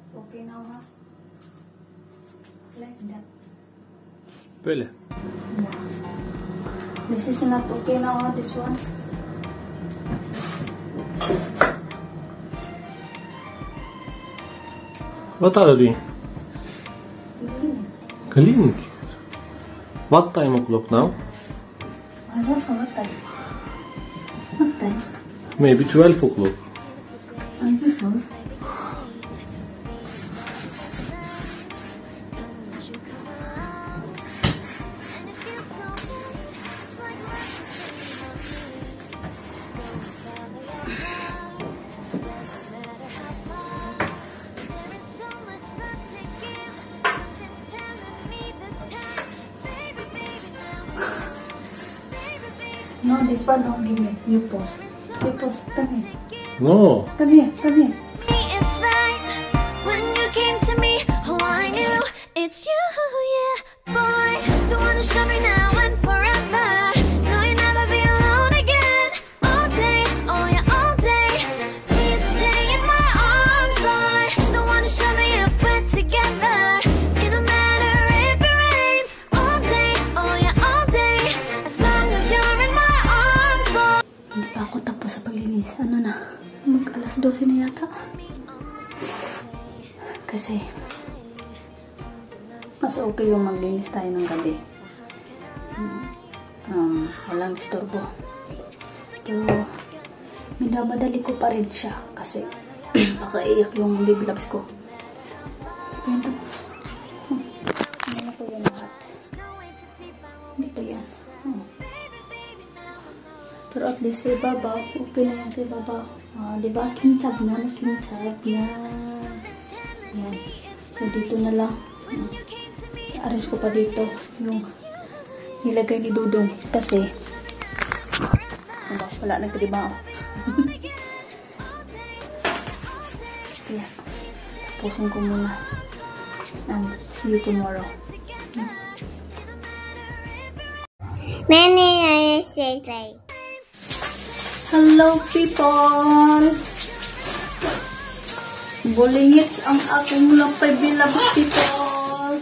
Okay now, ha? Like that. Böyle. This is not okay now, ha? This one. What are you doing? Cleaning. What time o'clock now? I don't know what time. What time? Maybe 12 o'clock. Are you sure? No, this one don't give me. You pause. You pause. Come here. No. Come here. Come here. It's right when you came to me. Oh, I knew it's you, yeah, boy. The one who showed me now and forever. No, you'll never be alone again. All day, oh yeah, all day. Please stay in my arms, boy. The one who showed me if we're together. It don't matter if it rains. All day, oh yeah, all day. As long as you're in my arms, boy. Hindi pa ako tapos sa paglinis. Ano na? Mag-alas 12 na yata. Kasi mas okay yung maglinis tayo ng gabi. Walang disturbo. Pero minamadali ko pa rin siya kasi baka iyak yung baby loves ko. Ayan tapos. Ano ko yan lahat. Dito yan. Pero at least sa ibabaw, okay na yan sa ibabaw. Diba? Kinsab na. Mas kinsab na. Yan. So, dito na lang. I-arrange ko pa dito yung nilagay ni Dudong. Kasi, wala nang kadibaw. Yan. Tapusin ko muna. And see you tomorrow. Many nice days. Hello people! Bulingit ang aking lapay bilab people!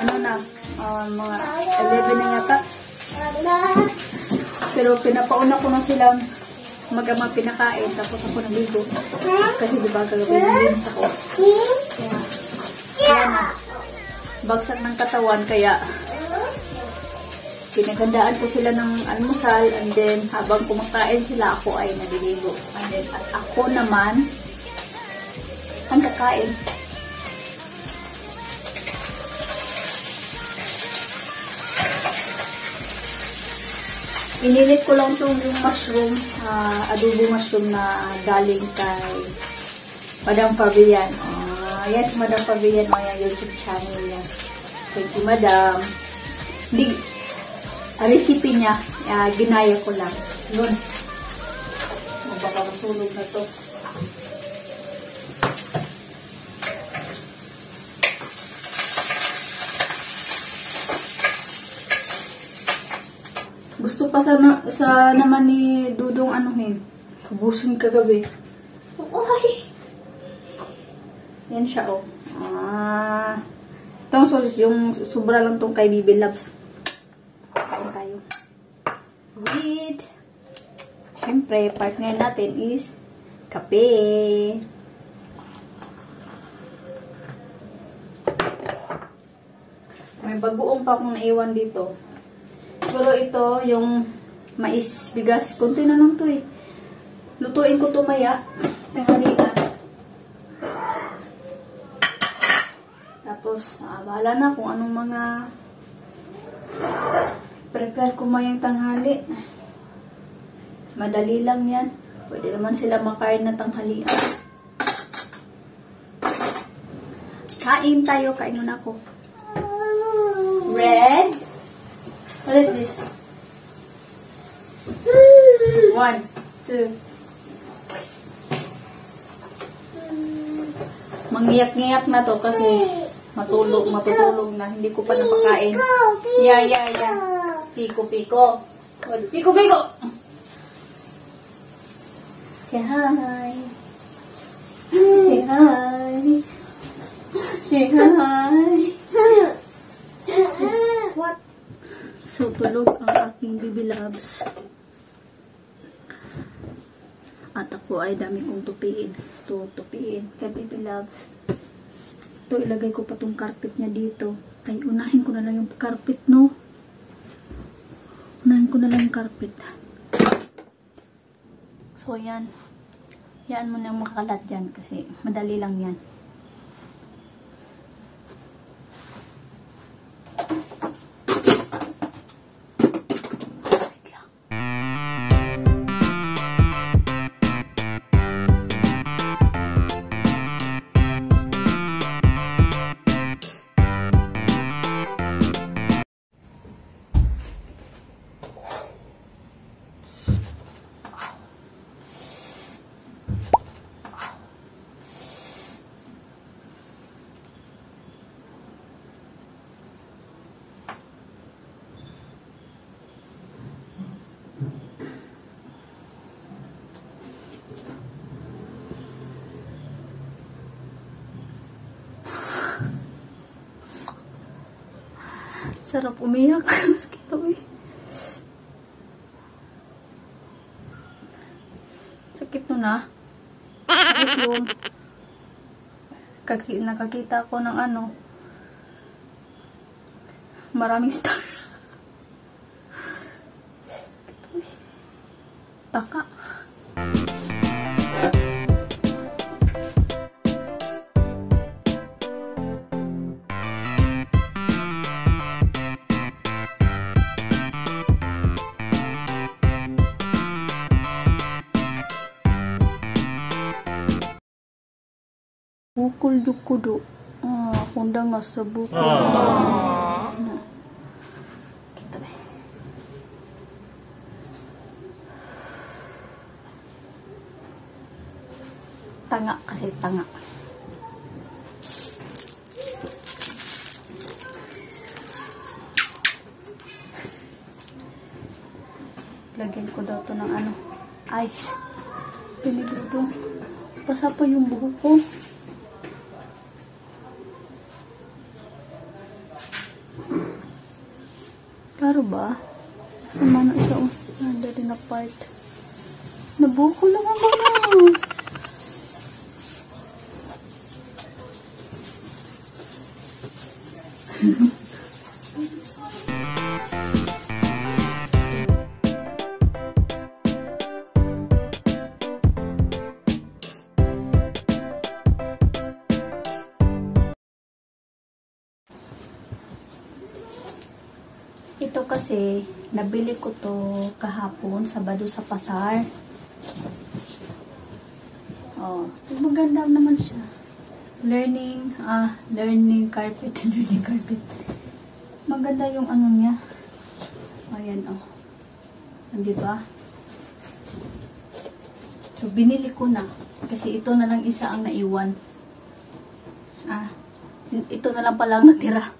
Ano na? Mga 11 na yata. Pero pinapauna ko na silang mag-ama pinakain tapos ako naligo. Kasi diba kagabi nalinis ako. Kaya na. Bagsak ng katawan kaya pinaghandaan ko sila ng almusal and then habang kumakain sila ako ay naliligo. And then at ako naman ang kakain. Inilit ko lang itong yung mushroom, adobo mushroom na galing kay Madam Fabian. Yes, Madam Fabian, may YouTube channel niya. Thank you, Madam. Recipe niya, ginaya ko lang. Yun. Baka masunog na to. Gusto pa sa naman ni Dudong anuhin. Ubusin kagabi. Ay! Yan siya, oh. Itong sauce, yung sobra lang tong kay Bibi Loves. Kain tayo. With, syempre, partner natin is kape. May bagoong pa akong naiwan dito. Siguro ito, yung mais, bigas. Kunti na lang to eh. Lutuin ko to maya. Tanghalian. Tapos, bahala na kung anong mga prepare ko mayang tanghali. Madali lang yan. Pwede naman sila makain na tanghalian. Kain tayo. Kain muna ako. Red. What is this? 1, 2. Mangiyak-ngiyak na to kasi matutulog na. Hindi ko pa napakain. Yeah. Piko. Piko. Say hi. Hi. What? So, tulog ang aking baby loves. At ako ay dami kong tupiin. Tupiin kay baby loves. Ito, ilagay ko pa tong carpet niya dito. Ay, unahin ko na lang yung carpet, no? Unahin ko na lang yung carpet. So, yan. Yan mo nang makakalat dyan kasi madali lang yan. Sarap umiyak. Sakit eh. Sakit no na. Sakit yung nakakita ko ng ano. Maraming star. Taka. Bukol dukudo. Akong dangas sa bukol. Kita ba? Tanga kasi tanga. Lagyan ko daw to ng ano, ice. Pinigado. Basa pa yung buhok ko. Klaro ba? Sama na siya. Nanda din na part. Nabuko lang ang bangas. Ito kasi, nabili ko to kahapon, Sabado sa Pasar. Oh, maganda naman siya. Learning carpet, learning carpet. Maganda yung ano niya. Ayan, oh. Diba? So, binili ko na. Kasi ito na lang isa ang naiwan. Ito na lang palang natira.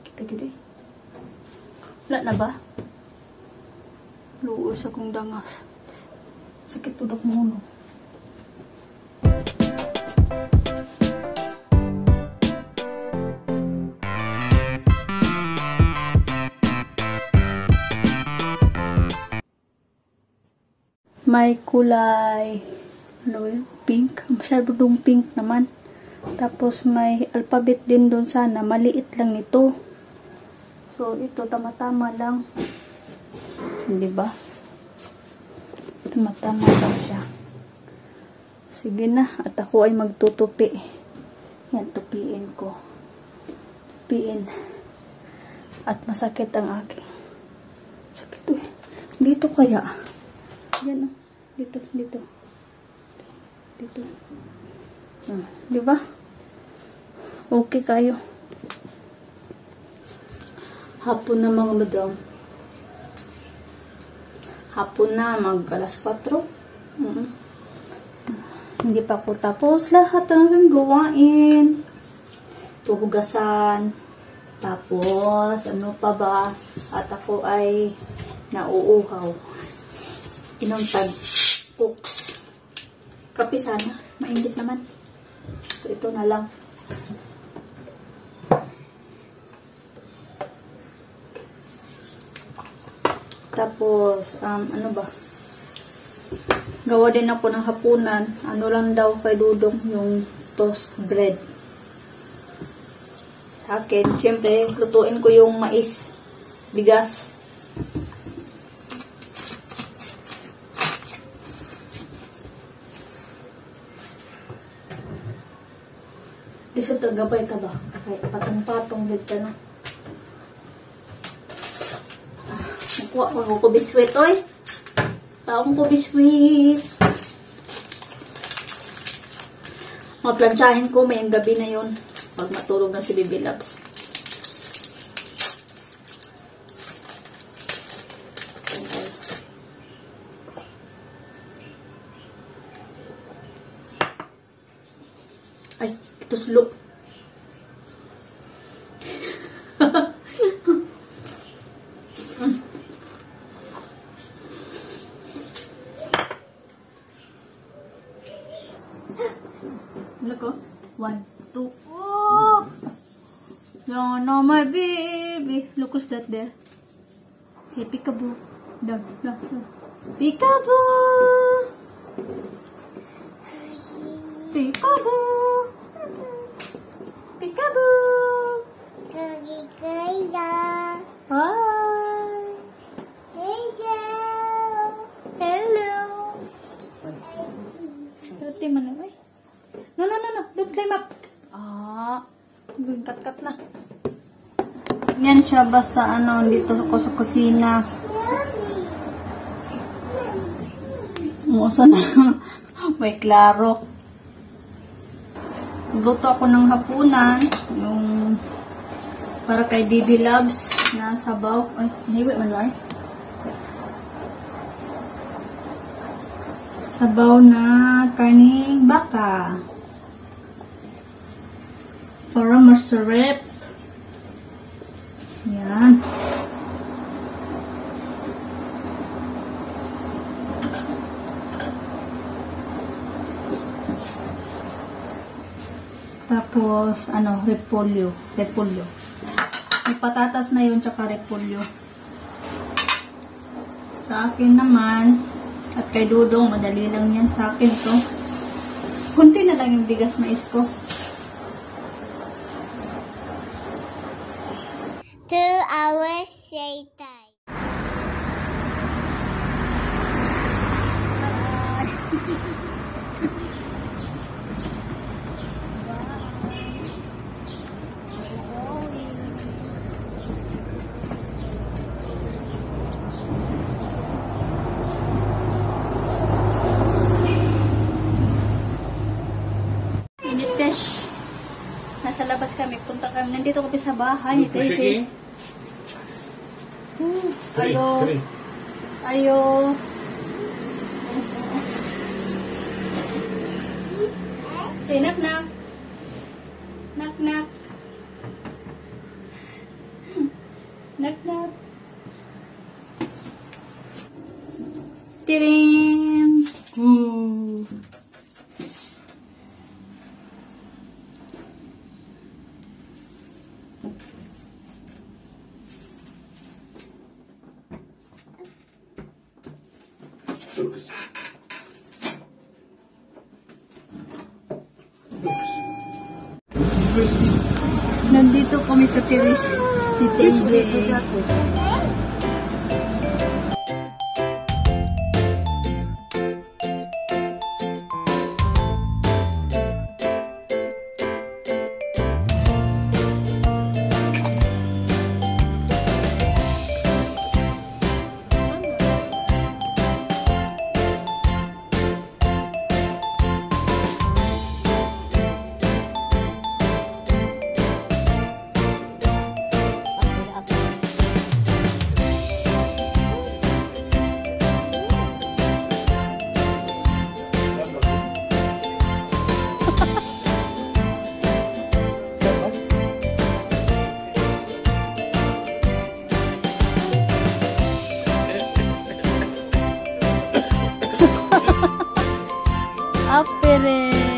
Kita-kita eh. Wala na ba? Luos akong dangas. Sakit udak mo, no? May kulay, ano yun? Pink. Masyadong pink naman. Tapos may alphabet din doon sana. Maliit lang nito. So, ito, tama-tama lang. Hindi ba? Tama-tama lang siya. Sige na. At ako ay magtutupi. Yan, tupiin ko. Tupiin. At masakit ang aking. Sakit eh. Dito kaya. Yan, oh. Dito, dito. Dito. Di ba? Okay kayo. Hapon na mga madam. Hapon na, mag-alas 4. Hindi pa ako tapos lahat ng aking gawain. Tuhugasan. Tapos, ano pa ba? At ako ay nauuhaw. Inuntag. Cooks. Kape sana. Mainit naman. So, ito na lang. Tapos, ano ba? Gawa din ako ng hapunan. Ano lang daw kay Dudong, yung toast bread. Sa akin, syempre, lutuin ko yung mais, bigas. Di sa tagabay ka ba? Kaya patong-patong dito na. Nakuha ko biswit, oy. Taong ko biswit. Maplansyahin ko mayang gabi na yon pag matulog na si Baby Loves. Ay, ito slow. Look, oh. 1, 2. Oh! No, my baby. Look who's that there. Say peekaboo. Down. Peekaboo. Peekaboo. Peekaboo. Hi. Hello. Roti mana, boy? No. Don't climb up. Kat na. Yan siya basta dito ako sa kusina. Musa na. May klaro. Luto ako ng hapunan. Yung para kay Baby Loves na sabaw. Ay, niwit man lang. Sabaw na karning baka. Para masarap. Yan. Tapos, repolyo. May patatas na yun, tsaka repolyo. Sa akin naman, at kay Dudong, madali lang yan. Sa akin to. Kunti na lang yung bigas mais ko. 2 hours later. Initesh. Nasa labas kami. Punta kami. Nandito kami sa bahay ni Tessie. Ayo. Say knock. Knock. Tiring. Nandito kami sa terrace ni TJ. Apere.